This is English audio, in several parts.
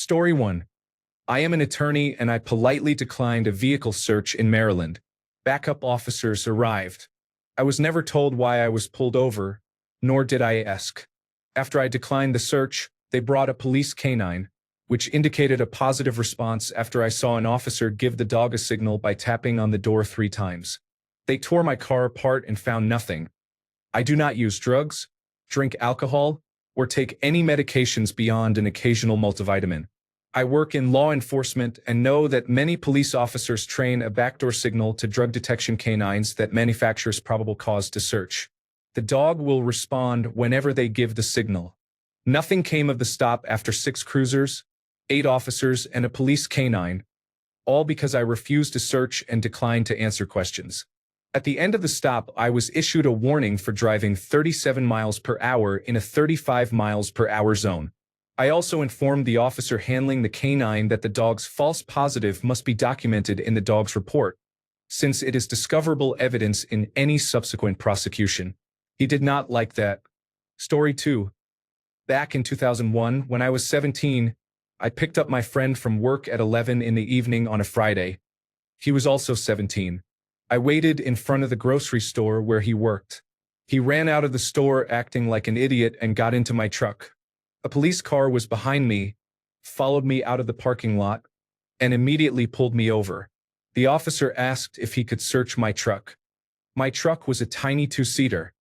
Story 1. I am an attorney and I politely declined a vehicle search in Maryland. Backup officers arrived. I was never told why I was pulled over, nor did I ask. After I declined the search, they brought a police canine, which indicated a positive response after I saw an officer give the dog a signal by tapping on the door 3 times. They tore my car apart and found nothing. I do not use drugs, drink alcohol, or take any medications beyond an occasional multivitamin. I work in law enforcement and know that many police officers train a backdoor signal to drug detection canines that manufactures probable cause to search. The dog will respond whenever they give the signal. Nothing came of the stop after 6 cruisers, 8 officers, and a police canine, all because I refused to search and declined to answer questions. At the end of the stop, I was issued a warning for driving 37 miles per hour in a 35 miles per hour zone. I also informed the officer handling the canine that the dog's false positive must be documented in the dog's report, since it is discoverable evidence in any subsequent prosecution. He did not like that. Story 2. Back in 2001, when I was 17, I picked up my friend from work at 11 in the evening on a Friday. He was also 17. I waited in front of the grocery store where he worked. He ran out of the store acting like an idiot and got into my truck. A police car was behind me, followed me out of the parking lot, and immediately pulled me over. The officer asked if he could search my truck. My truck was a tiny 2-seater.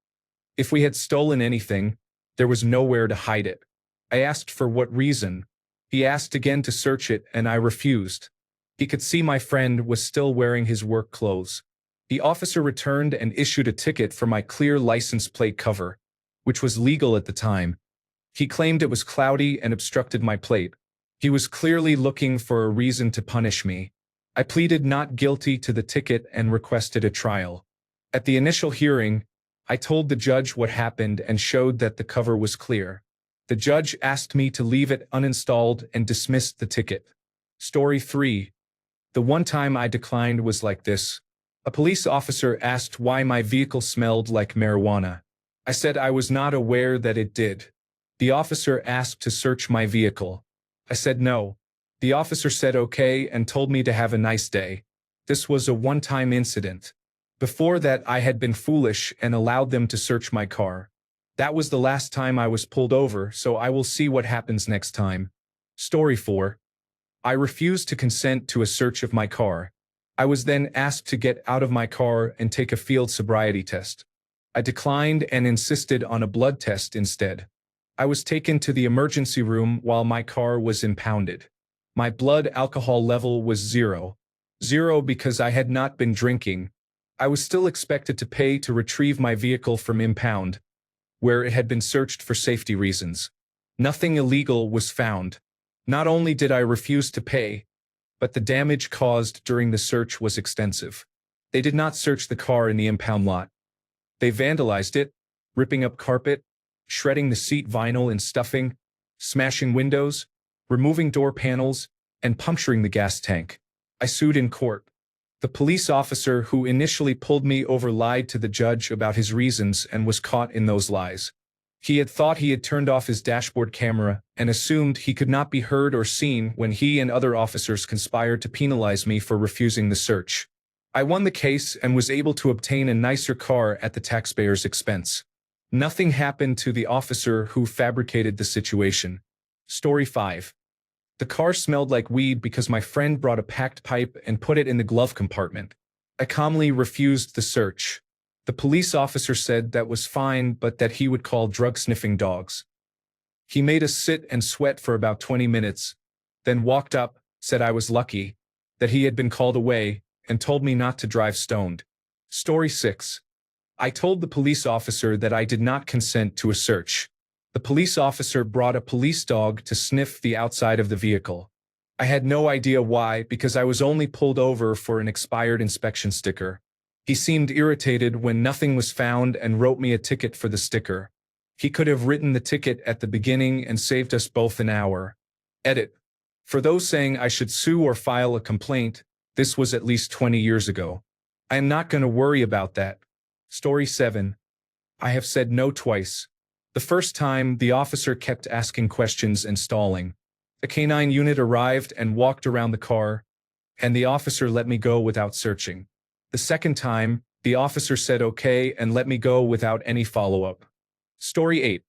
If we had stolen anything, there was nowhere to hide it. I asked for what reason. He asked again to search it, and I refused. He could see my friend was still wearing his work clothes. The officer returned and issued a ticket for my clear license plate cover, which was legal at the time. He claimed it was cloudy and obstructed my plate. He was clearly looking for a reason to punish me. I pleaded not guilty to the ticket and requested a trial. At the initial hearing, I told the judge what happened and showed that the cover was clear. The judge asked me to leave it uninstalled and dismissed the ticket. Story 3. The one time I declined was like this. A police officer asked why my vehicle smelled like marijuana. I said I was not aware that it did. The officer asked to search my vehicle. I said no. The officer said okay and told me to have a nice day. This was a one-time incident. Before that, I had been foolish and allowed them to search my car. That was the last time I was pulled over, so I will see what happens next time. Story 4. I refused to consent to a search of my car. I was then asked to get out of my car and take a field sobriety test. I declined and insisted on a blood test instead. I was taken to the emergency room while my car was impounded. My blood alcohol level was 0. 0 because I had not been drinking. I was still expected to pay to retrieve my vehicle from impound, where it had been searched for safety reasons. Nothing illegal was found. Not only did I refuse to pay, but the damage caused during the search was extensive. They did not search the car in the impound lot. They vandalized it, ripping up carpet, shredding the seat vinyl and stuffing, smashing windows, removing door panels, and puncturing the gas tank. I sued in court. The police officer who initially pulled me over lied to the judge about his reasons and was caught in those lies. He had thought he had turned off his dashboard camera and assumed he could not be heard or seen when he and other officers conspired to penalize me for refusing the search. I won the case and was able to obtain a nicer car at the taxpayer's expense. Nothing happened to the officer who fabricated the situation. Story 5. The car smelled like weed because my friend brought a packed pipe and put it in the glove compartment. I calmly refused the search. The police officer said that was fine, but that he would call drug-sniffing dogs. He made us sit and sweat for about 20 minutes, then walked up, said I was lucky, that he had been called away, and told me not to drive stoned. Story 6. I told the police officer that I did not consent to a search. The police officer brought a police dog to sniff the outside of the vehicle. I had no idea why, because I was only pulled over for an expired inspection sticker. He seemed irritated when nothing was found and wrote me a ticket for the sticker. He could have written the ticket at the beginning and saved us both an hour. Edit. For those saying I should sue or file a complaint, this was at least 20 years ago. I am not going to worry about that. Story 7. I have said no twice. The first time, the officer kept asking questions and stalling. A canine unit arrived and walked around the car, and the officer let me go without searching. The second time, the officer said okay and let me go without any follow-up. Story 8.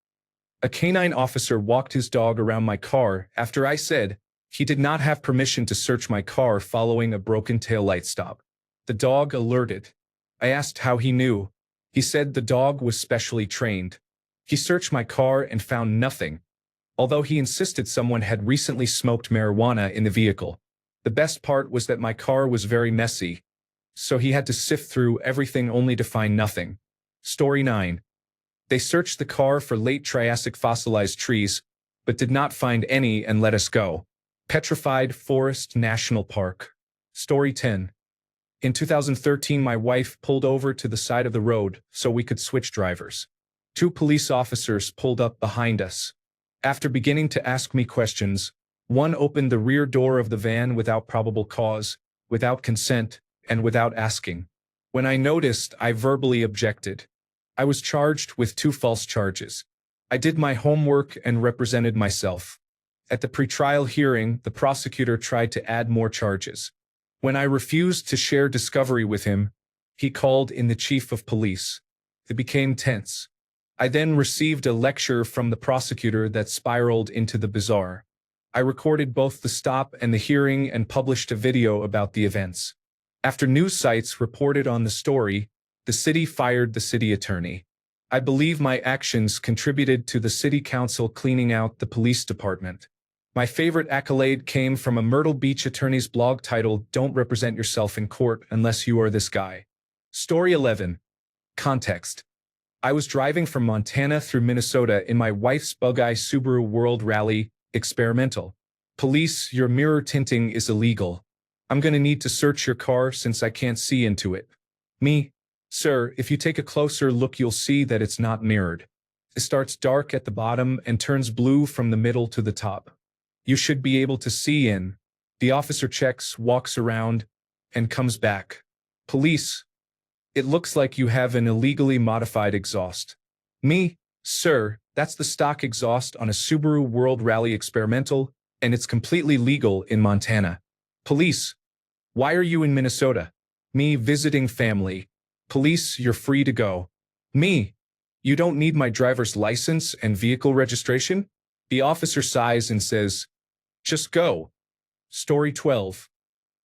A canine officer walked his dog around my car after I said he did not have permission to search my car following a broken taillight stop. The dog alerted. I asked how he knew. He said the dog was specially trained. He searched my car and found nothing, although he insisted someone had recently smoked marijuana in the vehicle. The best part was that my car was very messy, so he had to sift through everything only to find nothing. Story 9. They searched the car for late Triassic fossilized trees, but did not find any and let us go. Petrified Forest National Park. Story 10. In 2013, my wife pulled over to the side of the road so we could switch drivers. 2 police officers pulled up behind us. After beginning to ask me questions, one opened the rear door of the van without probable cause, without consent, and without asking. When I noticed, I verbally objected. I was charged with 2 false charges. I did my homework and represented myself. At the pretrial hearing, the prosecutor tried to add more charges. When I refused to share discovery with him, he called in the chief of police. It became tense. I then received a lecture from the prosecutor that spiraled into the bizarre. I recorded both the stop and the hearing and published a video about the events. After news sites reported on the story, the city fired the city attorney. I believe my actions contributed to the city council cleaning out the police department. My favorite accolade came from a Myrtle Beach attorney's blog titled "Don't Represent Yourself in Court Unless You Are This Guy." Story 11. Context. I was driving from Montana through Minnesota in my wife's Bug-Eye Subaru World Rally Experimental. Police, your mirror tinting is illegal. I'm gonna need to search your car since I can't see into it. Me, sir, if you take a closer look you'll see that it's not mirrored. It starts dark at the bottom and turns blue from the middle to the top. You should be able to see in. The officer checks, walks around, and comes back. Police, it looks like you have an illegally modified exhaust. Me, sir, that's the stock exhaust on a Subaru World Rally Experimental, and it's completely legal in Montana. Police, why are you in Minnesota? Me, visiting family. Police, you're free to go. Me, you don't need my driver's license and vehicle registration? The officer sighs and says, just go. Story 12.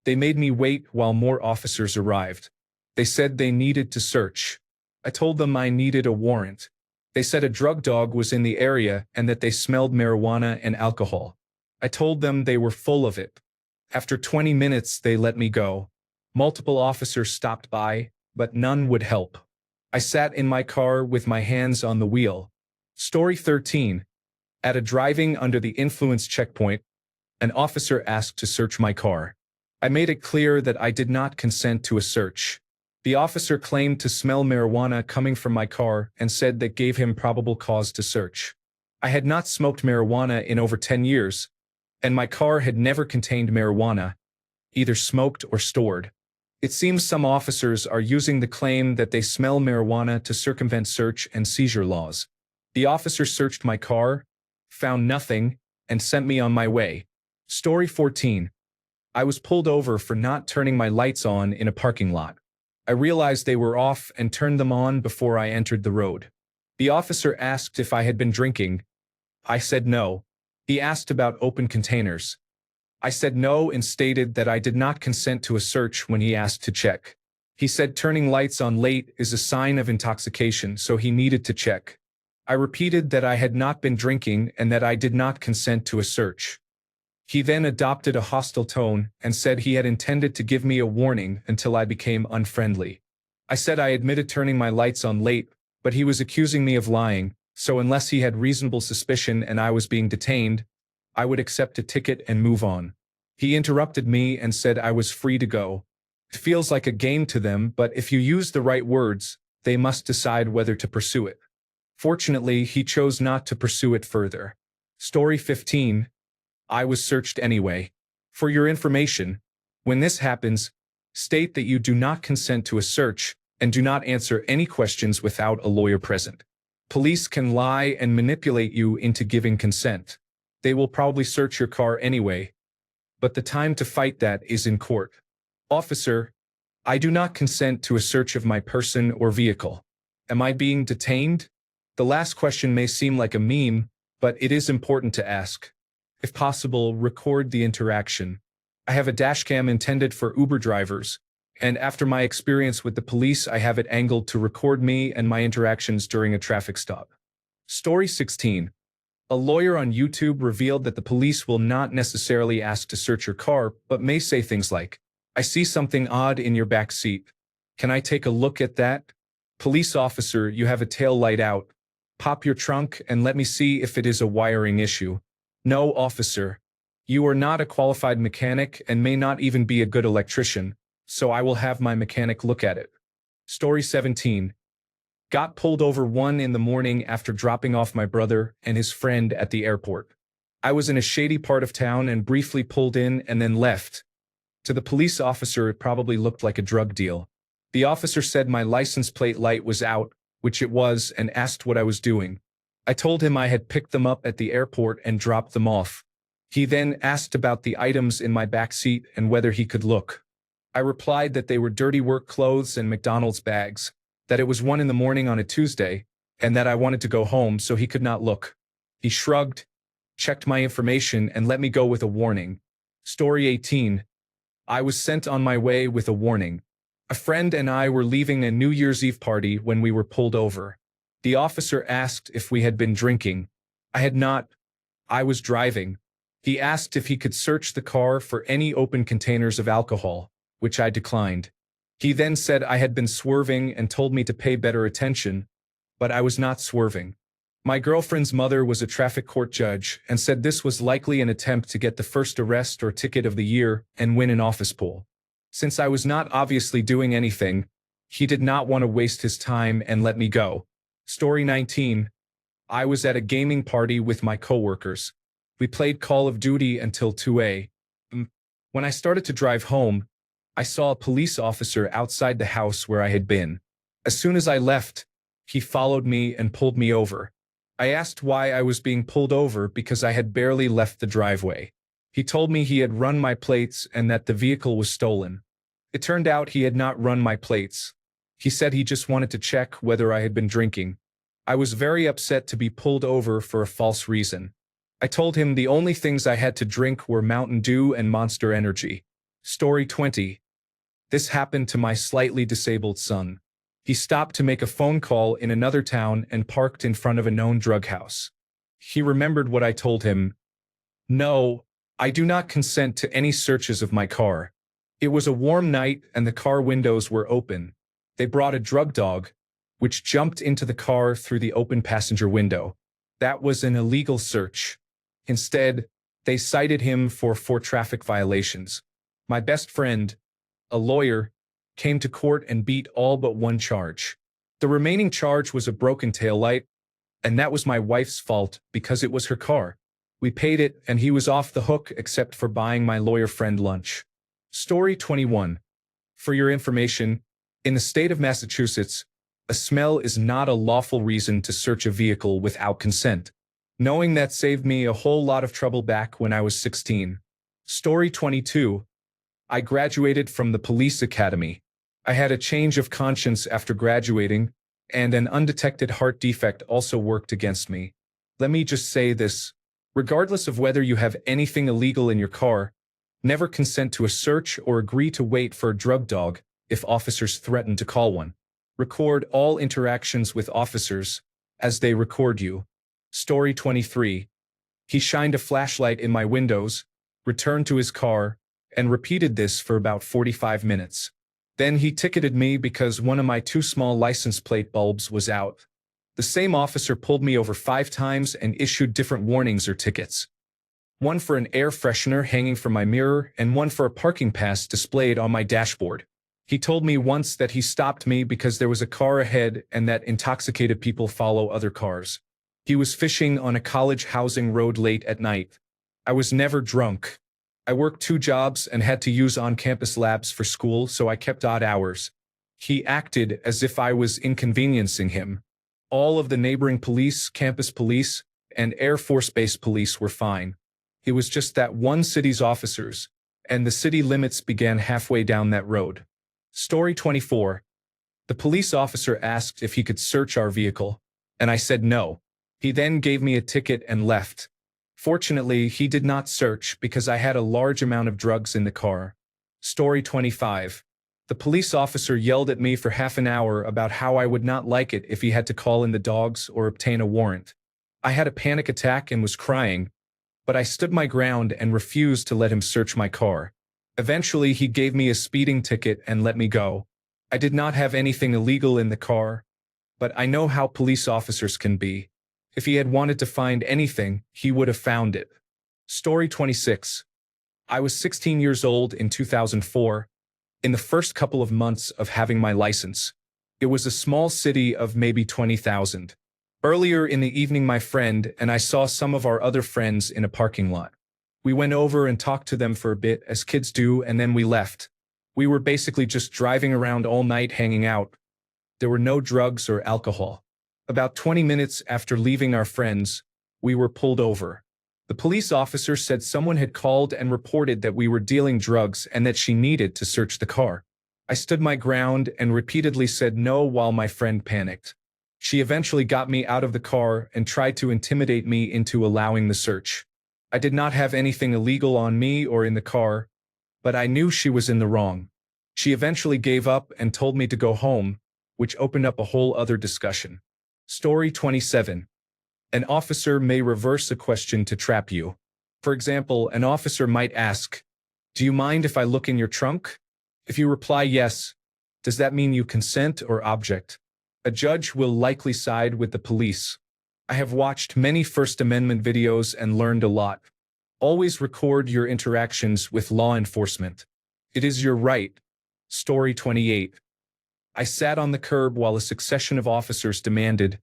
They made me wait while more officers arrived. They said they needed to search. I told them I needed a warrant. They said a drug dog was in the area and that they smelled marijuana and alcohol. I told them they were full of it. After 20 minutes, they let me go. Multiple officers stopped by, but none would help. I sat in my car with my hands on the wheel. Story 13. At a driving under the influence checkpoint, an officer asked to search my car. I made it clear that I did not consent to a search. The officer claimed to smell marijuana coming from my car and said that gave him probable cause to search. I had not smoked marijuana in over 10 years, and my car had never contained marijuana, either smoked or stored. It seems some officers are using the claim that they smell marijuana to circumvent search and seizure laws. The officer searched my car, found nothing, and sent me on my way. Story 14. I was pulled over for not turning my lights on in a parking lot. I realized they were off and turned them on before I entered the road. The officer asked if I had been drinking. I said no. He asked about open containers. I said no and stated that I did not consent to a search when he asked to check. He said turning lights on late is a sign of intoxication, so he needed to check. I repeated that I had not been drinking and that I did not consent to a search. He then adopted a hostile tone and said he had intended to give me a warning until I became unfriendly. I said I admitted turning my lights on late, but he was accusing me of lying, so unless he had reasonable suspicion and I was being detained, I would accept a ticket and move on. He interrupted me and said I was free to go. It feels like a game to them, but if you use the right words, they must decide whether to pursue it. Fortunately, he chose not to pursue it further. Story 15. I was searched anyway. For your information, when this happens, state that you do not consent to a search and do not answer any questions without a lawyer present. Police can lie and manipulate you into giving consent. They will probably search your car anyway, but the time to fight that is in court. Officer, I do not consent to a search of my person or vehicle. Am I being detained? The last question may seem like a meme, but it is important to ask. If possible, record the interaction. I have a dashcam intended for Uber drivers, and after my experience with the police, I have it angled to record me and my interactions during a traffic stop. Story 16. A lawyer on YouTube revealed that the police will not necessarily ask to search your car, but may say things like, "I see something odd in your back seat. Can I take a look at that? Police officer, you have a tail light out. Pop your trunk and let me see if it is a wiring issue." No, officer. You are not a qualified mechanic and may not even be a good electrician, so I will have my mechanic look at it. Story 17. Got pulled over 1 in the morning after dropping off my brother and his friend at the airport. I was in a shady part of town and briefly pulled in and then left. To the police officer, it probably looked like a drug deal. The officer said my license plate light was out, which it was, and asked what I was doing. I told him I had picked them up at the airport and dropped them off. He then asked about the items in my back seat and whether he could look. I replied that they were dirty work clothes and McDonald's bags, that it was 1 in the morning on a Tuesday, and that I wanted to go home so he could not look. He shrugged, checked my information, and let me go with a warning. Story 18. I was sent on my way with a warning. A friend and I were leaving a New Year's Eve party when we were pulled over. The officer asked if we had been drinking. I had not. I was driving. He asked if he could search the car for any open containers of alcohol, which I declined. He then said I had been swerving and told me to pay better attention, but I was not swerving. My girlfriend's mother was a traffic court judge and said this was likely an attempt to get the first arrest or ticket of the year and win an office pool. Since I was not obviously doing anything, he did not want to waste his time and let me go. Story 19. I was at a gaming party with my coworkers. We played Call of Duty until 2 a.m. When I started to drive home, I saw a police officer outside the house where I had been. As soon as I left, he followed me and pulled me over. I asked why I was being pulled over because I had barely left the driveway. He told me he had run my plates and that the vehicle was stolen. It turned out he had not run my plates. He said he just wanted to check whether I had been drinking. I was very upset to be pulled over for a false reason. I told him the only things I had to drink were Mountain Dew and Monster Energy. Story 20. This happened to my slightly disabled son. He stopped to make a phone call in another town and parked in front of a known drug house. He remembered what I told him. No, I do not consent to any searches of my car. It was a warm night and the car windows were open. They brought a drug dog, which jumped into the car through the open passenger window. That was an illegal search. Instead, they cited him for 4 traffic violations. My best friend, a lawyer, came to court and beat all but 1 charge. The remaining charge was a broken taillight, and that was my wife's fault because it was her car. We paid it and he was off the hook except for buying my lawyer friend lunch. Story 21. For your information, in the state of Massachusetts, a smell is not a lawful reason to search a vehicle without consent. Knowing that saved me a whole lot of trouble back when I was 16. Story 22. I graduated from the police academy. I had a change of conscience after graduating, and an undetected heart defect also worked against me. Let me just say this. Regardless of whether you have anything illegal in your car, never consent to a search or agree to wait for a drug dog if officers threaten to call one. Record all interactions with officers as they record you. Story 23. He shined a flashlight in my windows, returned to his car, and repeated this for about 45 minutes. Then he ticketed me because one of my 2 small license plate bulbs was out. The same officer pulled me over 5 times and issued different warnings or tickets. One for an air freshener hanging from my mirror and one for a parking pass displayed on my dashboard. He told me once that he stopped me because there was a car ahead and that intoxicated people follow other cars. He was fishing on a college housing road late at night. I was never drunk. I worked 2 jobs and had to use on-campus labs for school, so I kept odd hours. He acted as if I was inconveniencing him. All of the neighboring police, campus police, and Air Force Base police were fine. It was just that one city's officers, and the city limits began halfway down that road. Story 24. The police officer asked if he could search our vehicle, and I said no. He then gave me a ticket and left. Fortunately, he did not search because I had a large amount of drugs in the car. Story 25. The police officer yelled at me for half an hour about how I would not like it if he had to call in the dogs or obtain a warrant. I had a panic attack and was crying, but I stood my ground and refused to let him search my car. Eventually, he gave me a speeding ticket and let me go. I did not have anything illegal in the car, but I know how police officers can be. If he had wanted to find anything, he would have found it. Story 26. I was 16 years old in 2004, in the first couple of months of having my license. It was a small city of maybe 20,000. Earlier in the evening, my friend and I saw some of our other friends in a parking lot. We went over and talked to them for a bit, as kids do, and then we left. We were basically just driving around all night hanging out. There were no drugs or alcohol. About 20 minutes after leaving our friends, we were pulled over. The police officer said someone had called and reported that we were dealing drugs and that she needed to search the car. I stood my ground and repeatedly said no while my friend panicked. She eventually got me out of the car and tried to intimidate me into allowing the search. I did not have anything illegal on me or in the car, but I knew she was in the wrong. She eventually gave up and told me to go home, which opened up a whole other discussion. Story 27. An officer may reverse a question to trap you. For example, an officer might ask, "Do you mind if I look in your trunk?" If you reply yes, does that mean you consent or object? A judge will likely side with the police. I have watched many First Amendment videos and learned a lot. Always record your interactions with law enforcement. It is your right. Story 28. I sat on the curb while a succession of officers demanded,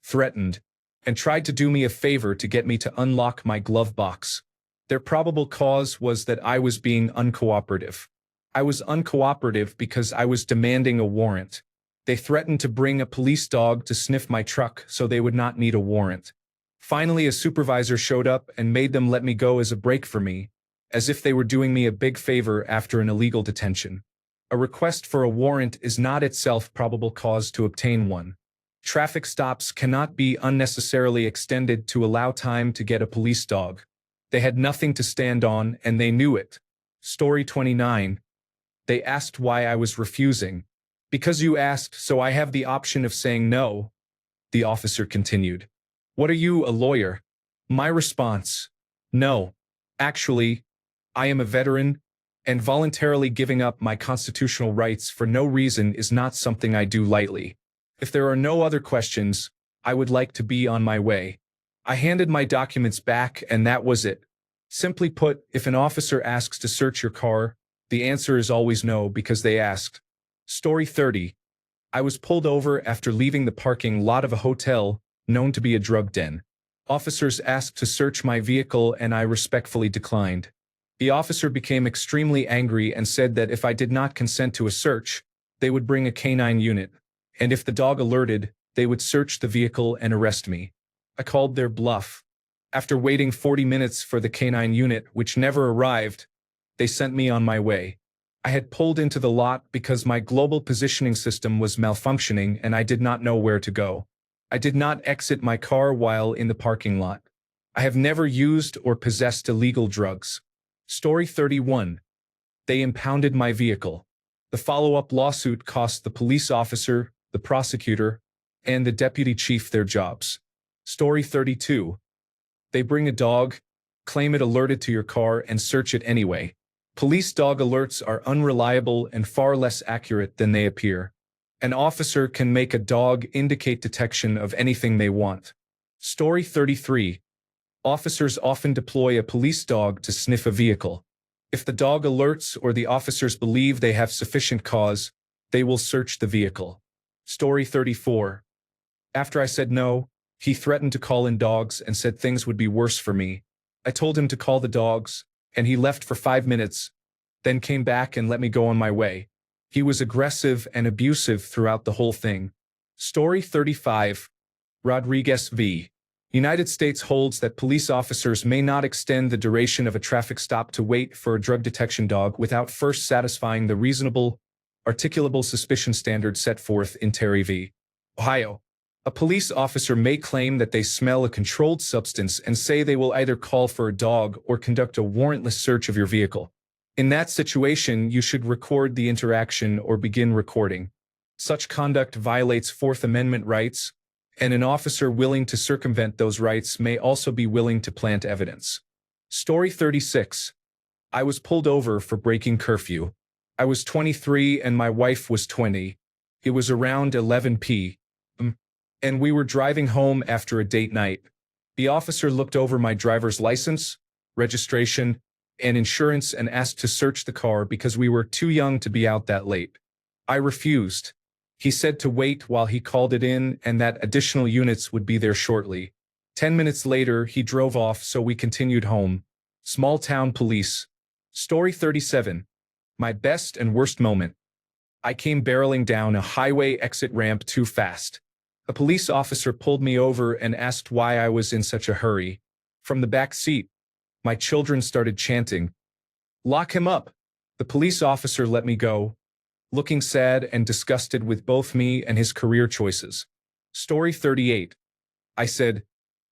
threatened, and tried to do me a favor to get me to unlock my glove box. Their probable cause was that I was being uncooperative. I was uncooperative because I was demanding a warrant. They threatened to bring a police dog to sniff my truck so they would not need a warrant. Finally, a supervisor showed up and made them let me go as a break for me, as if they were doing me a big favor after an illegal detention. A request for a warrant is not itself probable cause to obtain one. Traffic stops cannot be unnecessarily extended to allow time to get a police dog. They had nothing to stand on, and they knew it. Story 29. They asked why I was refusing. "Because you asked, so I have the option of saying no," the officer continued. "What are you, a lawyer?" My response: "No. Actually, I am a veteran, and voluntarily giving up my constitutional rights for no reason is not something I do lightly. If there are no other questions, I would like to be on my way." I handed my documents back, and that was it. Simply put, if an officer asks to search your car, the answer is always no because they asked. Story 30. I was pulled over after leaving the parking lot of a hotel known to be a drug den. Officers asked to search my vehicle and I respectfully declined. The officer became extremely angry and said that if I did not consent to a search, they would bring a canine unit, and if the dog alerted, they would search the vehicle and arrest me. I called their bluff. After waiting 40 minutes for the canine unit, which never arrived, they sent me on my way. I had pulled into the lot because my global positioning system was malfunctioning and I did not know where to go. I did not exit my car while in the parking lot. I have never used or possessed illegal drugs. Story 31. They impounded my vehicle. The follow-up lawsuit cost the police officer, the prosecutor, and the deputy chief their jobs. Story 32. They bring a dog, claim it alerted to your car, and search it anyway. Police dog alerts are unreliable and far less accurate than they appear. An officer can make a dog indicate detection of anything they want. Story 33. Officers often deploy a police dog to sniff a vehicle. If the dog alerts or the officers believe they have sufficient cause, they will search the vehicle. Story 34. After I said no, he threatened to call in dogs and said things would be worse for me. I told him to call the dogs, and he left for 5 minutes, then came back and let me go on my way. He was aggressive and abusive throughout the whole thing. Story 35. Rodriguez v. United States holds that police officers may not extend the duration of a traffic stop to wait for a drug detection dog without first satisfying the reasonable, articulable suspicion standard set forth in Terry v. Ohio. A police officer may claim that they smell a controlled substance and say they will either call for a dog or conduct a warrantless search of your vehicle. In that situation, you should record the interaction or begin recording. Such conduct violates Fourth Amendment rights, and an officer willing to circumvent those rights may also be willing to plant evidence. Story 36. I was pulled over for breaking curfew. I was 23 and my wife was 20. It was around 11 p.m. and we were driving home after a date night. The officer looked over my driver's license, registration, and insurance and asked to search the car because we were too young to be out that late. I refused. He said to wait while he called it in and that additional units would be there shortly. 10 minutes later, he drove off, so we continued home. Small town police. Story 37. My best and worst moment. I came barreling down a highway exit ramp too fast. A police officer pulled me over and asked why I was in such a hurry. From the back seat, my children started chanting, "Lock him up." The police officer let me go, looking sad and disgusted with both me and his career choices. Story 38. I said,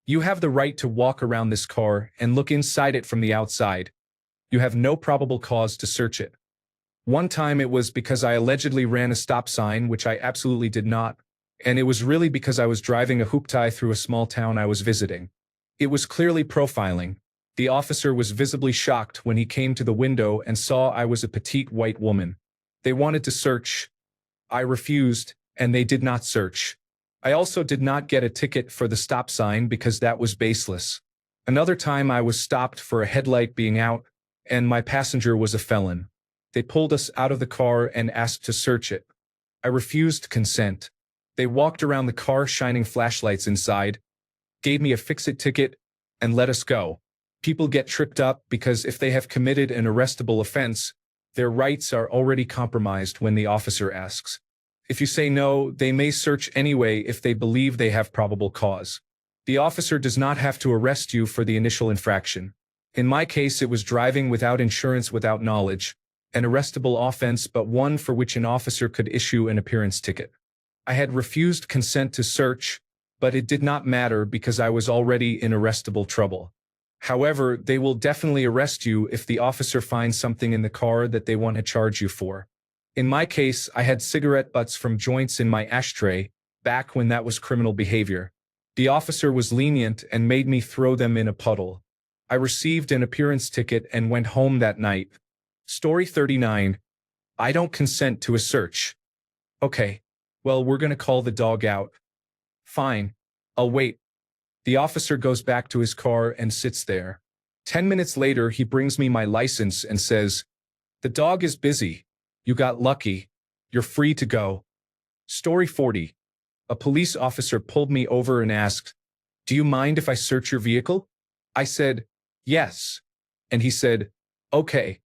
"You have the right to walk around this car and look inside it from the outside. You have no probable cause to search it." One time it was because I allegedly ran a stop sign, which I absolutely did not, and it was really because I was driving a hooptie through a small town I was visiting. It was clearly profiling. The officer was visibly shocked when he came to the window and saw I was a petite white woman. They wanted to search. I refused, and they did not search. I also did not get a ticket for the stop sign because that was baseless. Another time I was stopped for a headlight being out, and my passenger was a felon. They pulled us out of the car and asked to search it. I refused consent. They walked around the car shining flashlights inside, gave me a fix-it ticket, and let us go. People get tripped up because if they have committed an arrestable offense, their rights are already compromised when the officer asks. If you say no, they may search anyway if they believe they have probable cause. The officer does not have to arrest you for the initial infraction. In my case, it was driving without insurance without knowledge, an arrestable offense but one for which an officer could issue an appearance ticket. I had refused consent to search, but it did not matter because I was already in arrestable trouble. However, they will definitely arrest you if the officer finds something in the car that they want to charge you for. In my case, I had cigarette butts from joints in my ashtray, back when that was criminal behavior. The officer was lenient and made me throw them in a puddle. I received an appearance ticket and went home that night. Story 39. I don't consent to a search. Okay, well, we're gonna call the dog out. Fine, I'll wait. The officer goes back to his car and sits there. 10 minutes later, he brings me my license and says, "The dog is busy. You got lucky. You're free to go." Story 40. A police officer pulled me over and asked, "Do you mind if I search your vehicle?" I said, "Yes." And he said, "Okay.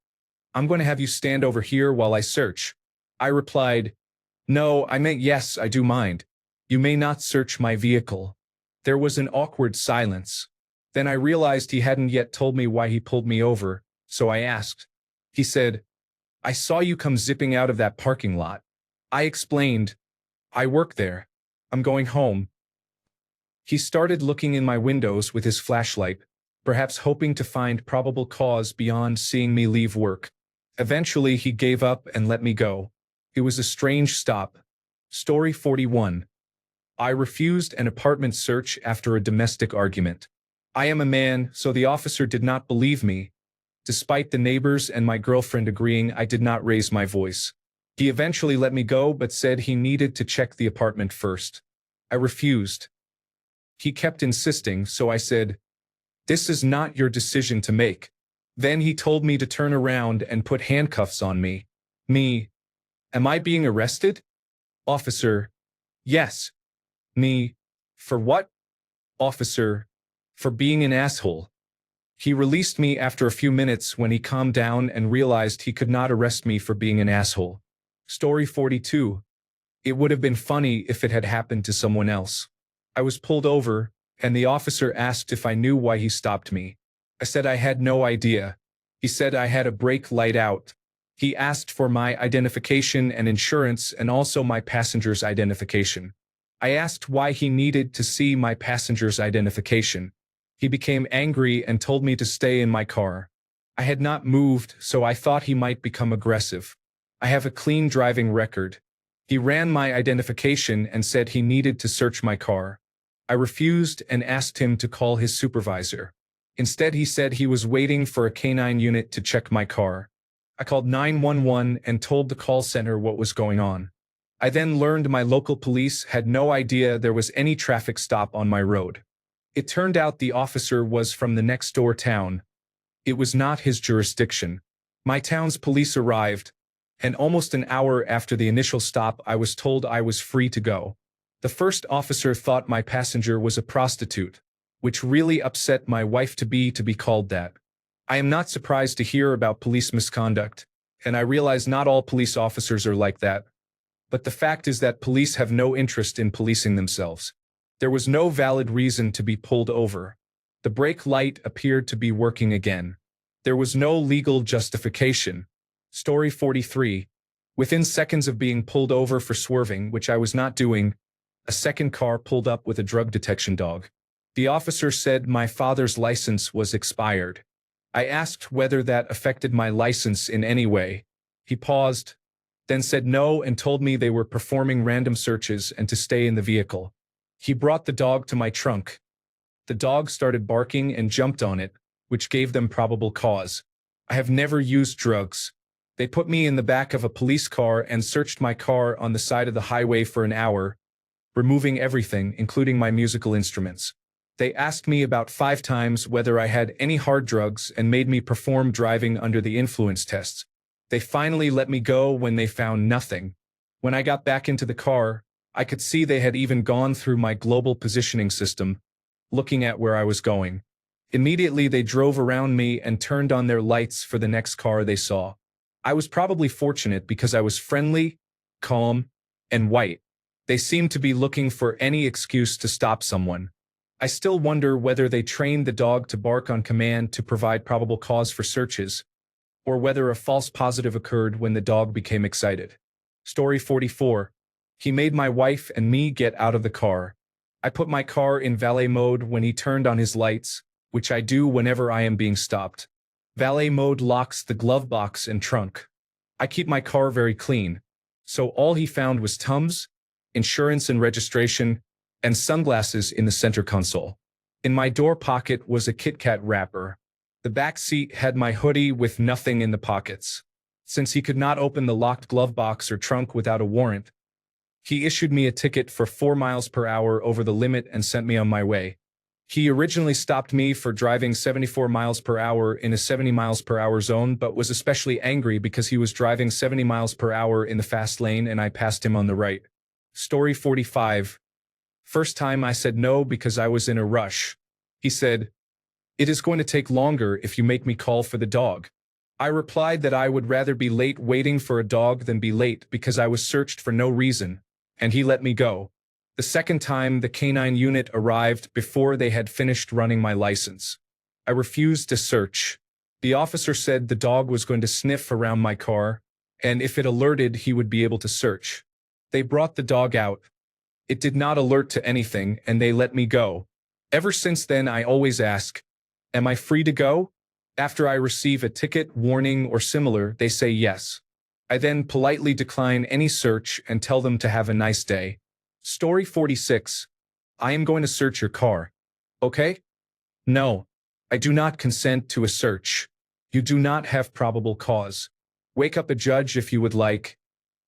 I'm going to have you stand over here while I search." I replied, "No, I meant yes, I do mind. You may not search my vehicle." There was an awkward silence. Then I realized he hadn't yet told me why he pulled me over, so I asked. He said, "I saw you come zipping out of that parking lot." I explained, "I work there. I'm going home." He started looking in my windows with his flashlight, perhaps hoping to find probable cause beyond seeing me leave work. Eventually, he gave up and let me go. It was a strange stop. Story 41. I refused an apartment search after a domestic argument. I am a man, so the officer did not believe me. Despite the neighbors and my girlfriend agreeing, I did not raise my voice. He eventually let me go but said he needed to check the apartment first. I refused. He kept insisting, so I said, "This is not your decision to make." Then he told me to turn around and put handcuffs on me. Me. Am I being arrested? Officer. Yes. Me. For what? Officer. For being an asshole. He released me after a few minutes when he calmed down and realized he could not arrest me for being an asshole. Story 42. It would have been funny if it had happened to someone else. I was pulled over, and the officer asked if I knew why he stopped me. I said I had no idea. He said I had a brake light out. He asked for my identification and insurance and also my passenger's identification. I asked why he needed to see my passenger's identification. He became angry and told me to stay in my car. I had not moved, so I thought he might become aggressive. I have a clean driving record. He ran my identification and said he needed to search my car. I refused and asked him to call his supervisor. Instead, he said he was waiting for a canine unit to check my car. I called 911 and told the call center what was going on. I then learned my local police had no idea there was any traffic stop on my road. It turned out the officer was from the next door town. It was not his jurisdiction. My town's police arrived, and almost an hour after the initial stop, I was told I was free to go. The first officer thought my passenger was a prostitute, which really upset my wife-to-be to be called that. I am not surprised to hear about police misconduct, and I realize not all police officers are like that. But the fact is that police have no interest in policing themselves. There was no valid reason to be pulled over. The brake light appeared to be working again. There was no legal justification. Story 43. Within seconds of being pulled over for swerving, which I was not doing, a second car pulled up with a drug detection dog. The officer said my father's license was expired. I asked whether that affected my license in any way. He paused, then said no and told me they were performing random searches and to stay in the vehicle. He brought the dog to my trunk. The dog started barking and jumped on it, which gave them probable cause. I have never used drugs. They put me in the back of a police car and searched my car on the side of the highway for an hour, removing everything, including my musical instruments. They asked me about 5 times whether I had any hard drugs and made me perform driving under the influence tests. They finally let me go when they found nothing. When I got back into the car, I could see they had even gone through my global positioning system, looking at where I was going. Immediately they drove around me and turned on their lights for the next car they saw. I was probably fortunate because I was friendly, calm, and white. They seemed to be looking for any excuse to stop someone. I still wonder whether they trained the dog to bark on command to provide probable cause for searches, or whether a false positive occurred when the dog became excited. Story 44. He made my wife and me get out of the car. I put my car in valet mode when he turned on his lights, which I do whenever I am being stopped. Valet mode locks the glove box and trunk. I keep my car very clean, so all he found was Tums, insurance and registration, and sunglasses in the center console. In my door pocket was a Kit Kat wrapper. The back seat had my hoodie with nothing in the pockets. Since he could not open the locked glove box or trunk without a warrant, he issued me a ticket for 4 miles per hour over the limit and sent me on my way. He originally stopped me for driving 74 miles per hour in a 70 miles per hour zone, but was especially angry because he was driving 70 miles per hour in the fast lane and I passed him on the right. Story 45. First time I said no because I was in a rush. He said, "It is going to take longer if you make me call for the dog." I replied that I would rather be late waiting for a dog than be late because I was searched for no reason, and he let me go. The second time, the canine unit arrived before they had finished running my license. I refused to search. The officer said the dog was going to sniff around my car, and if it alerted, he would be able to search. They brought the dog out. It did not alert to anything, and they let me go. Ever since then, I always ask, "Am I free to go?" After I receive a ticket, warning, or similar, they say yes. I then politely decline any search and tell them to have a nice day. Story 46. I am going to search your car. Okay? No. I do not consent to a search. You do not have probable cause. Wake up a judge if you would like,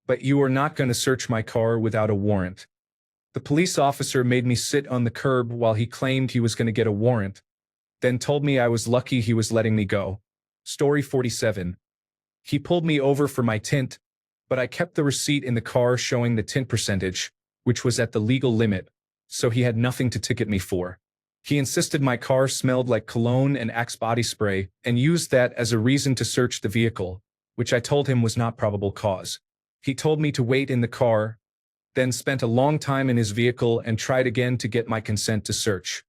but you are not going to search my car without a warrant. The police officer made me sit on the curb while he claimed he was going to get a warrant, then told me I was lucky he was letting me go. Story 47. He pulled me over for my tint, but I kept the receipt in the car showing the tint percentage, which was at the legal limit, so he had nothing to ticket me for. He insisted my car smelled like cologne and Axe body spray and used that as a reason to search the vehicle, which I told him was not probable cause. He told me to wait in the car, then spent a long time in his vehicle and tried again to get my consent to search.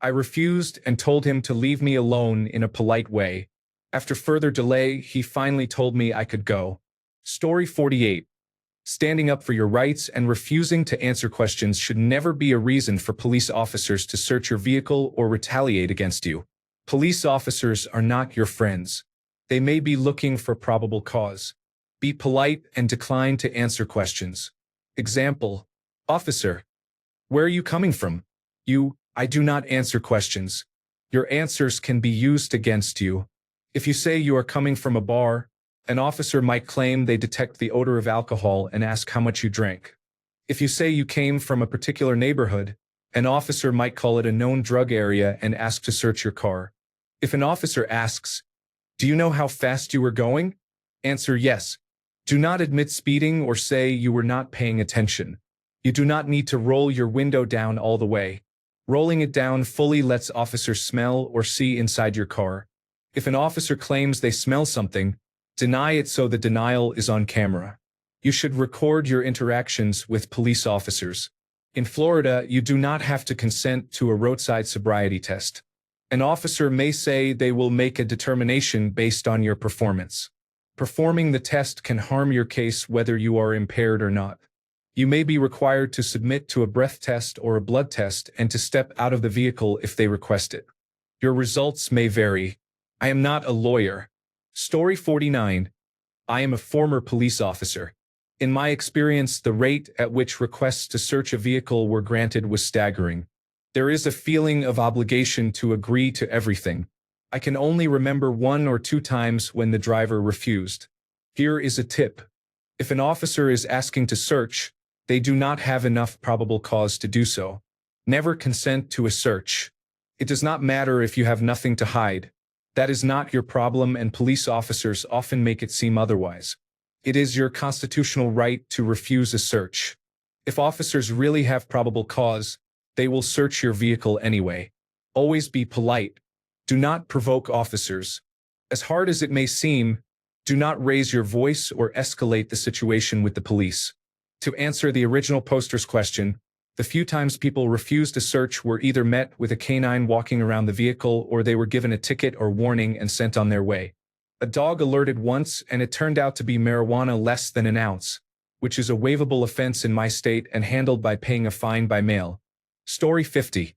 I refused and told him to leave me alone in a polite way. After further delay, he finally told me I could go. Story 48. Standing up for your rights and refusing to answer questions should never be a reason for police officers to search your vehicle or retaliate against you. Police officers are not your friends. They may be looking for probable cause. Be polite and decline to answer questions. Example: Officer, where are you coming from? I do not answer questions. Your answers can be used against you. If you say you are coming from a bar, an officer might claim they detect the odor of alcohol and ask how much you drank. If you say you came from a particular neighborhood, an officer might call it a known drug area and ask to search your car. If an officer asks, "Do you know how fast you were going?" Answer yes. Do not admit speeding or say you were not paying attention. You do not need to roll your window down all the way. Rolling it down fully lets officers smell or see inside your car. If an officer claims they smell something, deny it so the denial is on camera. You should record your interactions with police officers. In Florida, you do not have to consent to a roadside sobriety test. An officer may say they will make a determination based on your performance. Performing the test can harm your case whether you are impaired or not. You may be required to submit to a breath test or a blood test and to step out of the vehicle if they request it. Your results may vary. I am not a lawyer. Story 49. I am a former police officer. In my experience, the rate at which requests to search a vehicle were granted was staggering. There is a feeling of obligation to agree to everything. I can only remember 1 or 2 times when the driver refused. Here is a tip. If an officer is asking to search, they do not have enough probable cause to do so. Never consent to a search. It does not matter if you have nothing to hide. That is not your problem, and police officers often make it seem otherwise. It is your constitutional right to refuse a search. If officers really have probable cause, they will search your vehicle anyway. Always be polite. Do not provoke officers. As hard as it may seem, do not raise your voice or escalate the situation with the police. To answer the original poster's question, the few times people refused a search were either met with a canine walking around the vehicle or they were given a ticket or warning and sent on their way. A dog alerted once, and it turned out to be marijuana less than an ounce, which is a waivable offense in my state and handled by paying a fine by mail. Story 50.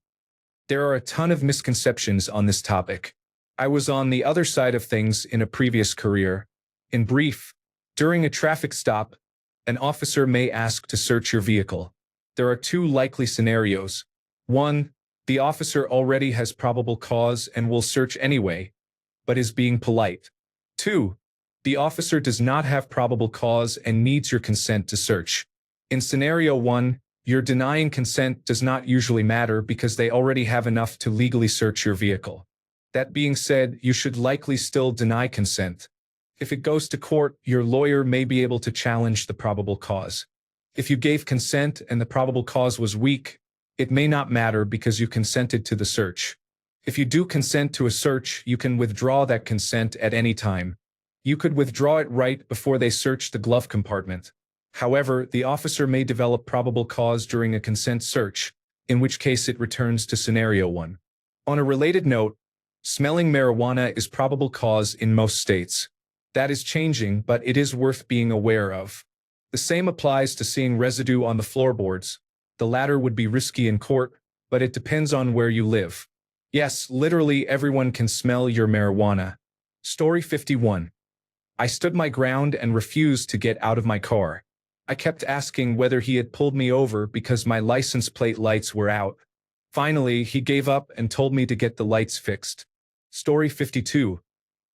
There are a ton of misconceptions on this topic. I was on the other side of things in a previous career. In brief, during a traffic stop, an officer may ask to search your vehicle. There are 2 likely scenarios. 1, the officer already has probable cause and will search anyway, but is being polite. 2, the officer does not have probable cause and needs your consent to search. In scenario 1, your denying consent does not usually matter because they already have enough to legally search your vehicle. That being said, you should likely still deny consent. If it goes to court, your lawyer may be able to challenge the probable cause. If you gave consent and the probable cause was weak, it may not matter because you consented to the search. If you do consent to a search, you can withdraw that consent at any time. You could withdraw it right before they search the glove compartment. However, the officer may develop probable cause during a consent search, in which case it returns to scenario 1. On a related note, smelling marijuana is probable cause in most states. That is changing, but it is worth being aware of. The same applies to seeing residue on the floorboards. The latter would be risky in court, but it depends on where you live. Yes, literally everyone can smell your marijuana. Story 51. I stood my ground and refused to get out of my car. I kept asking whether he had pulled me over because my license plate lights were out. Finally, he gave up and told me to get the lights fixed. Story 52.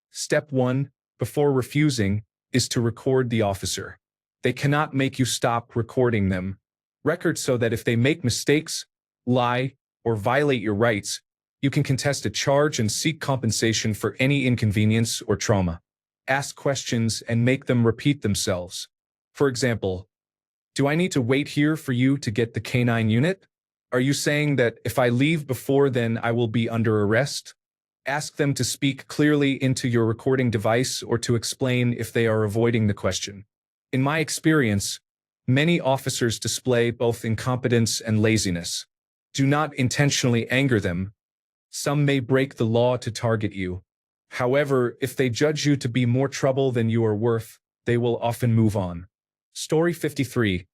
Step 1, before refusing, is to record the officer. They cannot make you stop recording them. Record so that if they make mistakes, lie, or violate your rights, you can contest a charge and seek compensation for any inconvenience or trauma. Ask questions and make them repeat themselves. For example, do I need to wait here for you to get the canine unit? Are you saying that if I leave before then I will be under arrest? Ask them to speak clearly into your recording device or to explain if they are avoiding the question. In my experience, many officers display both incompetence and laziness. Do not intentionally anger them. Some may break the law to target you. However, if they judge you to be more trouble than you are worth, they will often move on. Story 53.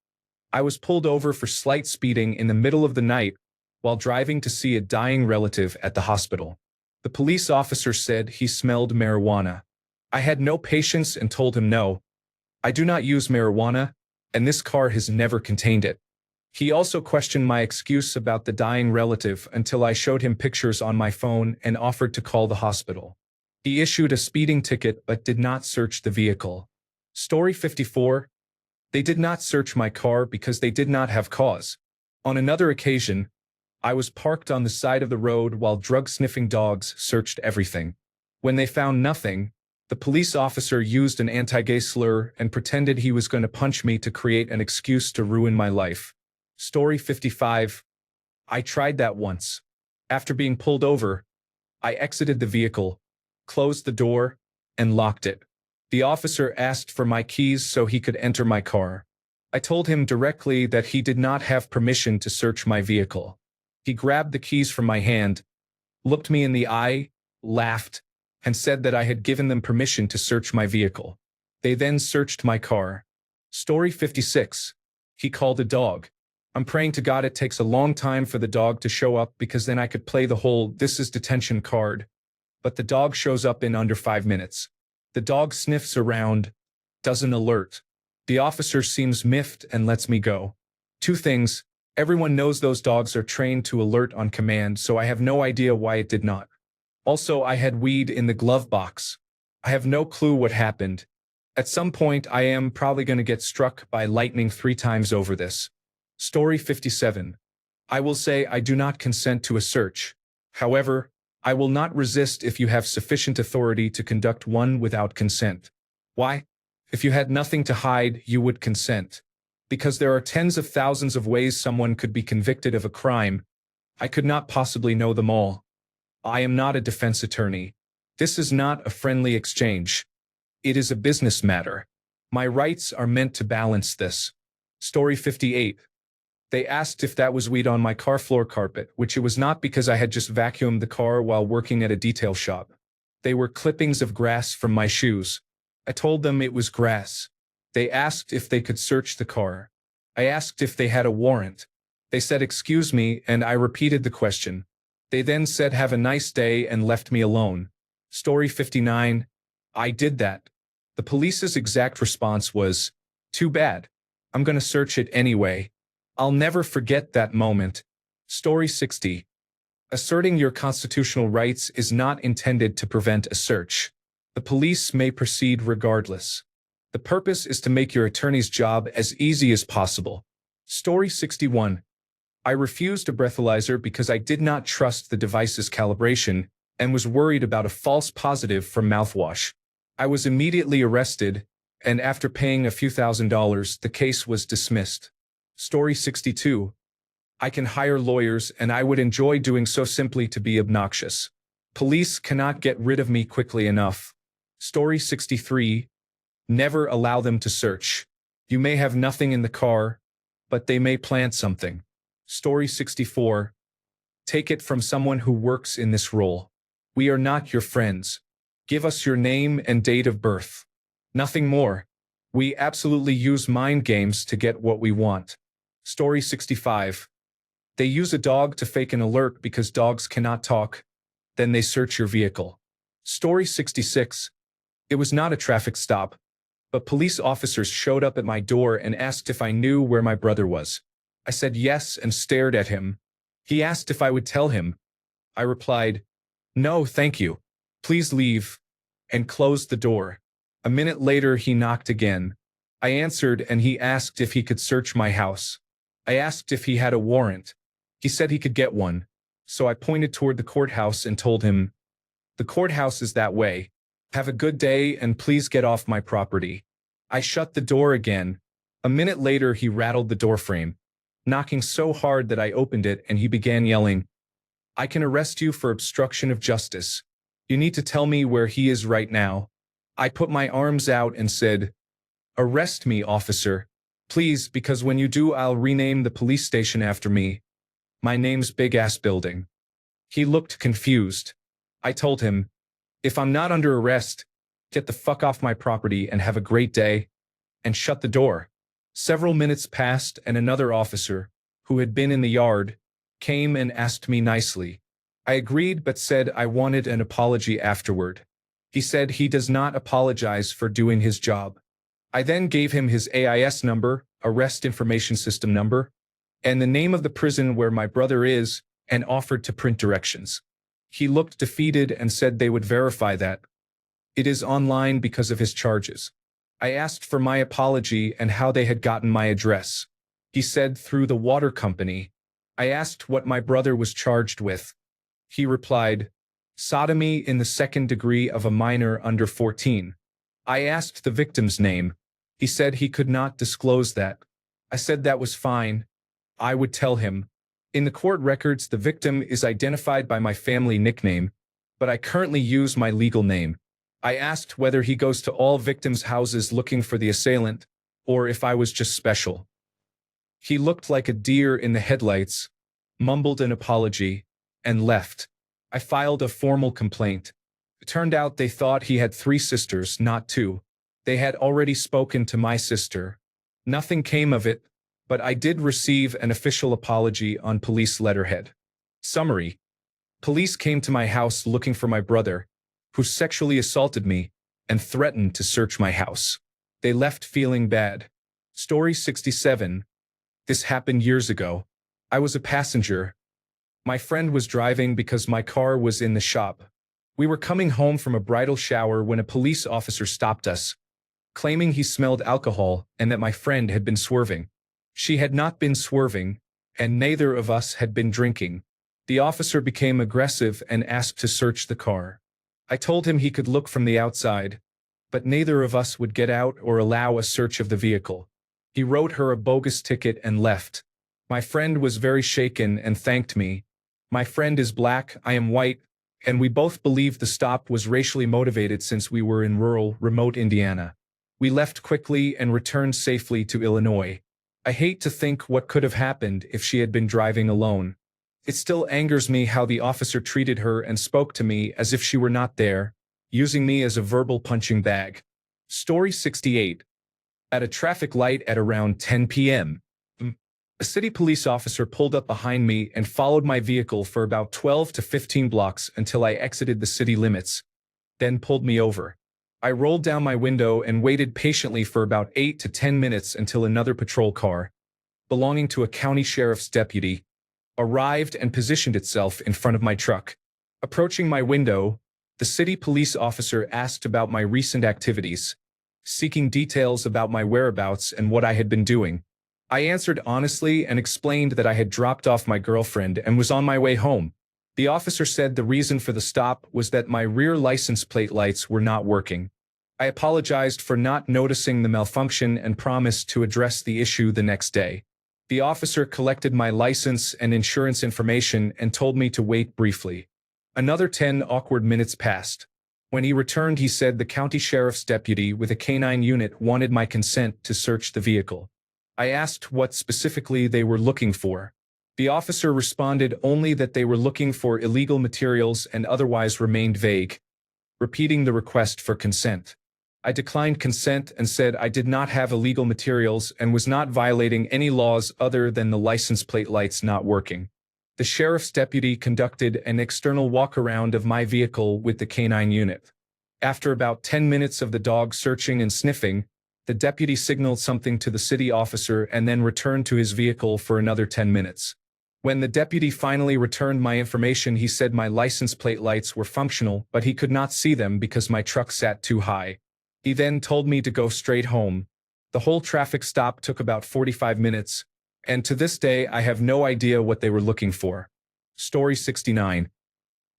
I was pulled over for slight speeding in the middle of the night while driving to see a dying relative at the hospital. The police officer said he smelled marijuana. I had no patience and told him no. I do not use marijuana, and this car has never contained it. He also questioned my excuse about the dying relative until I showed him pictures on my phone and offered to call the hospital. He issued a speeding ticket but did not search the vehicle. Story 54. They did not search my car because they did not have cause. On another occasion, I was parked on the side of the road while drug-sniffing dogs searched everything. When they found nothing, the police officer used an anti-gay slur and pretended he was going to punch me to create an excuse to ruin my life. Story 55. I tried that once. After being pulled over, I exited the vehicle, closed the door, and locked it. The officer asked for my keys so he could enter my car. I told him directly that he did not have permission to search my vehicle. He grabbed the keys from my hand, looked me in the eye, laughed, and said that I had given them permission to search my vehicle. They then searched my car. Story 56. He called a dog. I'm praying to God it takes a long time for the dog to show up because then I could play the whole "this is detention" card. But the dog shows up in under 5 minutes. The dog sniffs around, doesn't alert. The officer seems miffed and lets me go. 2 things. Everyone knows those dogs are trained to alert on command, so I have no idea why it did not. Also, I had weed in the glove box. I have no clue what happened. At some point, I am probably going to get struck by lightning 3 times over this. Story 57. I will say I do not consent to a search. However, I will not resist if you have sufficient authority to conduct one without consent. Why? If you had nothing to hide, you would consent. Because there are tens of thousands of ways someone could be convicted of a crime. I could not possibly know them all. I am not a defense attorney. This is not a friendly exchange. It is a business matter. My rights are meant to balance this. Story 58. They asked if that was weed on my car floor carpet, which it was not because I had just vacuumed the car while working at a detail shop. They were clippings of grass from my shoes. I told them it was grass. They asked if they could search the car. I asked if they had a warrant. They said excuse me, and I repeated the question. They then said have a nice day and left me alone. Story 59. I did that. The police's exact response was, too bad. I'm gonna search it anyway. I'll never forget that moment. Story 60. Asserting your constitutional rights is not intended to prevent a search. The police may proceed regardless. The purpose is to make your attorney's job as easy as possible. Story 61. I refused a breathalyzer because I did not trust the device's calibration and was worried about a false positive from mouthwash. I was immediately arrested, and after paying a few $1,000s, the case was dismissed. Story 62. I can hire lawyers, and I would enjoy doing so simply to be obnoxious. Police cannot get rid of me quickly enough. Story 63. Never allow them to search. You may have nothing in the car, but they may plant something. Story 64. Take it from someone who works in this role. We are not your friends. Give us your name and date of birth. Nothing more. We absolutely use mind games to get what we want. Story 65. They use a dog to fake an alert because dogs cannot talk. Then they search your vehicle. Story 66. It was not a traffic stop, but police officers showed up at my door and asked if I knew where my brother was. I said yes and stared at him. He asked if I would tell him. I replied, no, thank you. Please leave, and closed the door. A minute later, he knocked again. I answered and he asked if he could search my house. I asked if he had a warrant. He said he could get one. So I pointed toward the courthouse and told him, the courthouse is that way. Have a good day and please get off my property. I shut the door again. A minute later, he rattled the doorframe, knocking so hard that I opened it and he began yelling, I can arrest you for obstruction of justice. You need to tell me where he is right now. I put my arms out and said, arrest me, officer. Please, because when you do, I'll rename the police station after me. My name's Big Ass Building. He looked confused. I told him, if I'm not under arrest, get the fuck off my property and have a great day, and shut the door. Several minutes passed and another officer, who had been in the yard, came and asked me nicely. I agreed but said I wanted an apology afterward. He said he does not apologize for doing his job. I then gave him his AIS number, Arrest Information System number, and the name of the prison where my brother is, and offered to print directions. He looked defeated and said they would verify that. It is online because of his charges. I asked for my apology and how they had gotten my address. He said through the water company. I asked what my brother was charged with. He replied, sodomy in the second degree of a minor under 14. I asked the victim's name. He said he could not disclose that. I said that was fine. I would tell him. In the court records, the victim is identified by my family nickname, but I currently use my legal name. I asked whether he goes to all victims' houses looking for the assailant, or if I was just special. He looked like a deer in the headlights, mumbled an apology, and left. I filed a formal complaint. It turned out they thought he had 3 sisters, not 2. They had already spoken to my sister. Nothing came of it, but I did receive an official apology on police letterhead. Summary: police came to my house looking for my brother, who sexually assaulted me and threatened to search my house. They left feeling bad. Story 67. This happened years ago. I was a passenger. My friend was driving because my car was in the shop. We were coming home from a bridal shower when a police officer stopped us, claiming he smelled alcohol and that my friend had been swerving. She had not been swerving, and neither of us had been drinking. The officer became aggressive and asked to search the car. I told him he could look from the outside, but neither of us would get out or allow a search of the vehicle. He wrote her a bogus ticket and left. My friend was very shaken and thanked me. My friend is black, I am white, and we both believed the stop was racially motivated since we were in rural, remote Indiana. We left quickly and returned safely to Illinois. I hate to think what could have happened if she had been driving alone. It still angers me how the officer treated her and spoke to me as if she were not there, using me as a verbal punching bag. Story 68. At a traffic light at around 10 p.m., a city police officer pulled up behind me and followed my vehicle for about 12 to 15 blocks until I exited the city limits, then pulled me over. I rolled down my window and waited patiently for about 8 to 10 minutes until another patrol car, belonging to a county sheriff's deputy, arrived and positioned itself in front of my truck. Approaching my window, the city police officer asked about my recent activities, seeking details about my whereabouts and what I had been doing. I answered honestly and explained that I had dropped off my girlfriend and was on my way home. The officer said the reason for the stop was that my rear license plate lights were not working. I apologized for not noticing the malfunction and promised to address the issue the next day. The officer collected my license and insurance information and told me to wait briefly. Another 10 awkward minutes passed. When he returned, he said the county sheriff's deputy with a canine unit wanted my consent to search the vehicle. I asked what specifically they were looking for. The officer responded only that they were looking for illegal materials and otherwise remained vague, repeating the request for consent. I declined consent and said I did not have illegal materials and was not violating any laws other than the license plate lights not working. The sheriff's deputy conducted an external walk-around of my vehicle with the canine unit. After about 10 minutes of the dog searching and sniffing, the deputy signaled something to the city officer and then returned to his vehicle for another 10 minutes. When the deputy finally returned my information, he said my license plate lights were functional, but he could not see them because my truck sat too high. He then told me to go straight home. The whole traffic stop took about 45 minutes, and to this day I have no idea what they were looking for. Story 69.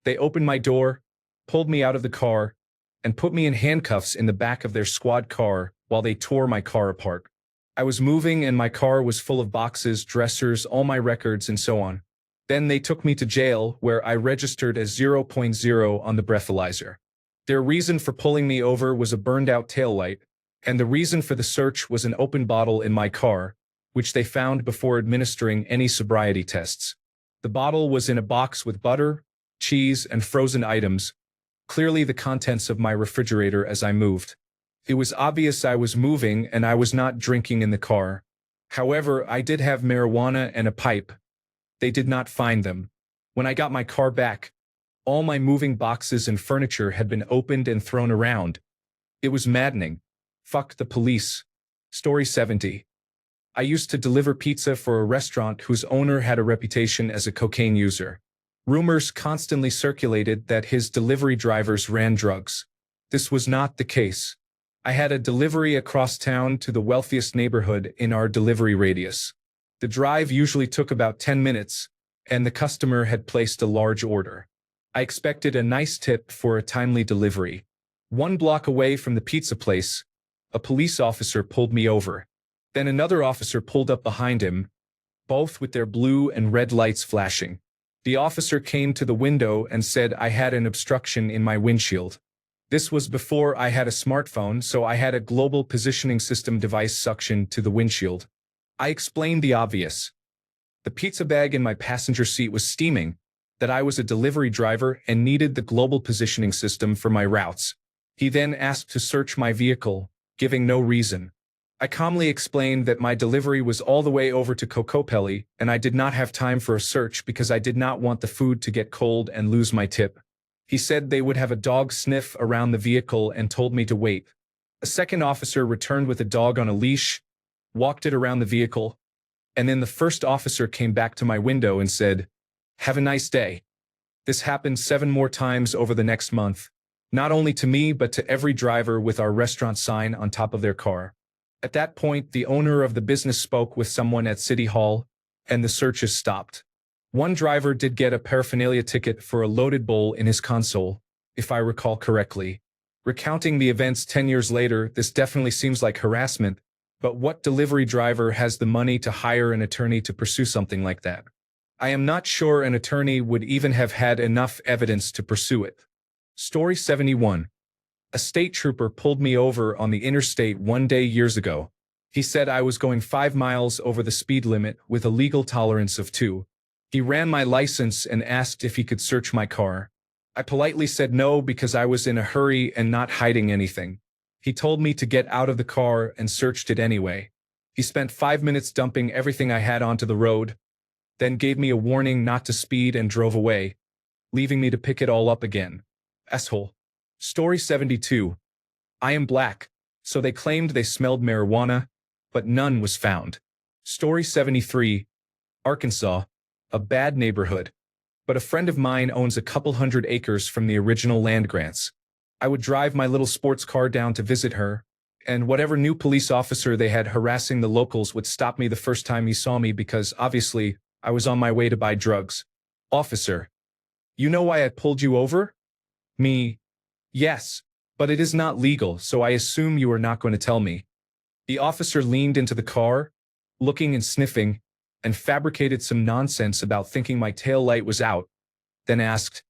They opened my door, pulled me out of the car, and put me in handcuffs in the back of their squad car while they tore my car apart. I was moving and my car was full of boxes, dressers, all my records, and so on. Then they took me to jail, where I registered as 0.0 on the breathalyzer. Their reason for pulling me over was a burned-out taillight, and the reason for the search was an open bottle in my car, which they found before administering any sobriety tests. The bottle was in a box with butter, cheese, and frozen items, clearly the contents of my refrigerator as I moved. It was obvious I was moving and I was not drinking in the car. However, I did have marijuana and a pipe. They did not find them. When I got my car back, all my moving boxes and furniture had been opened and thrown around. It was maddening. Fuck the police. Story 70. I used to deliver pizza for a restaurant whose owner had a reputation as a cocaine user. Rumors constantly circulated that his delivery drivers ran drugs. This was not the case. I had a delivery across town to the wealthiest neighborhood in our delivery radius. The drive usually took about 10 minutes, and the customer had placed a large order. I expected a nice tip for a timely delivery. 1 block away from the pizza place, a police officer pulled me over. Then another officer pulled up behind him, both with their blue and red lights flashing. The officer came to the window and said I had an obstruction in my windshield. This was before I had a smartphone, so I had a global positioning system device suction to the windshield. I explained the obvious. The pizza bag in my passenger seat was steaming, that I was a delivery driver and needed the global positioning system for my routes. He then asked to search my vehicle, giving no reason. I calmly explained that my delivery was all the way over to Kokopelli and I did not have time for a search because I did not want the food to get cold and lose my tip. He said they would have a dog sniff around the vehicle and told me to wait. A second officer returned with a dog on a leash, walked it around the vehicle, and then the first officer came back to my window and said, "Have a nice day." This happened 7 more times over the next month, not only to me but to every driver with our restaurant sign on top of their car. At that point, the owner of the business spoke with someone at City Hall, and the searches stopped. One driver did get a paraphernalia ticket for a loaded bowl in his console, if I recall correctly. Recounting the events 10 years later, this definitely seems like harassment, but what delivery driver has the money to hire an attorney to pursue something like that? I am not sure an attorney would even have had enough evidence to pursue it. Story 71. A state trooper pulled me over on the interstate one day years ago. He said I was going 5 miles over the speed limit with a legal tolerance of 2. He ran my license and asked if he could search my car. I politely said no because I was in a hurry and not hiding anything. He told me to get out of the car and searched it anyway. He spent 5 minutes dumping everything I had onto the road, then gave me a warning not to speed and drove away, leaving me to pick it all up again. Asshole. Story 72. I am black, so they claimed they smelled marijuana, but none was found. Story 73. Arkansas. A bad neighborhood. But a friend of mine owns a couple hundred acres from the original land grants. I would drive my little sports car down to visit her, and whatever new police officer they had harassing the locals would stop me the first time he saw me because, obviously, I was on my way to buy drugs. Officer. You know why I pulled you over? Me. Yes, but it is not legal, so I assume you are not going to tell me. The officer leaned into the car, looking and sniffing, and fabricated some nonsense about thinking my tail light was out, then asked,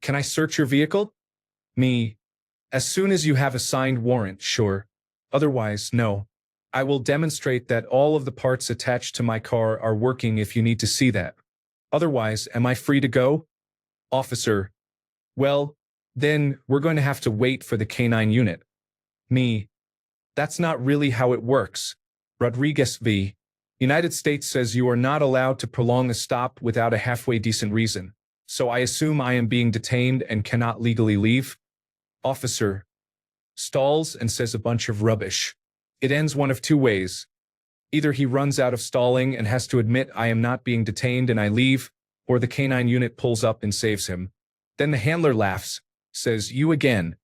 "Can I search your vehicle?" Me. As soon as you have a signed warrant, sure. Otherwise, no. I will demonstrate that all of the parts attached to my car are working if you need to see that. Otherwise, am I free to go? Officer. Well, then we're going to have to wait for the K9 unit. Me. That's not really how it works. Rodriguez v. United States says you are not allowed to prolong a stop without a halfway decent reason, so I assume I am being detained and cannot legally leave? Officer. Stalls and says a bunch of rubbish. It ends one of 2 ways. Either he runs out of stalling and has to admit I am not being detained and I leave, or the K9 unit pulls up and saves him. Then the handler laughs, says you again,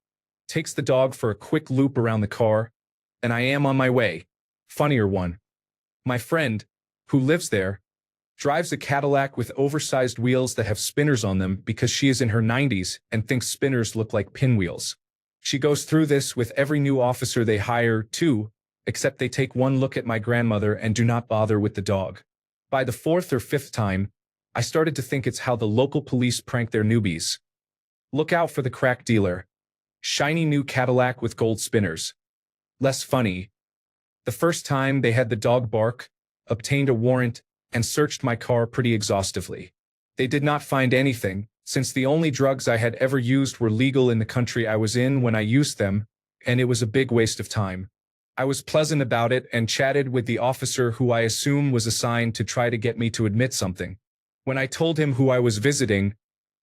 takes the dog for a quick loop around the car, and I am on my way. Funnier one. My friend, who lives there, drives a Cadillac with oversized wheels that have spinners on them because she is in her 90s and thinks spinners look like pinwheels. She goes through this with every new officer they hire, too, except they take one look at my grandmother and do not bother with the dog. By the 4th or 5th time, I started to think it's how the local police prank their newbies. Look out for the crack dealer. Shiny new Cadillac with gold spinners. Less funny. The first time they had the dog bark, obtained a warrant, and searched my car pretty exhaustively. They did not find anything, since the only drugs I had ever used were legal in the country I was in when I used them, and it was a big waste of time. I was pleasant about it and chatted with the officer who I assume was assigned to try to get me to admit something. When I told him who I was visiting,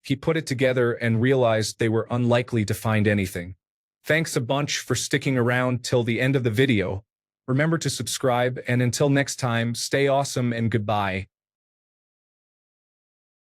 he put it together and realized they were unlikely to find anything. Thanks a bunch for sticking around till the end of the video. Remember to subscribe, and until next time, stay awesome and goodbye.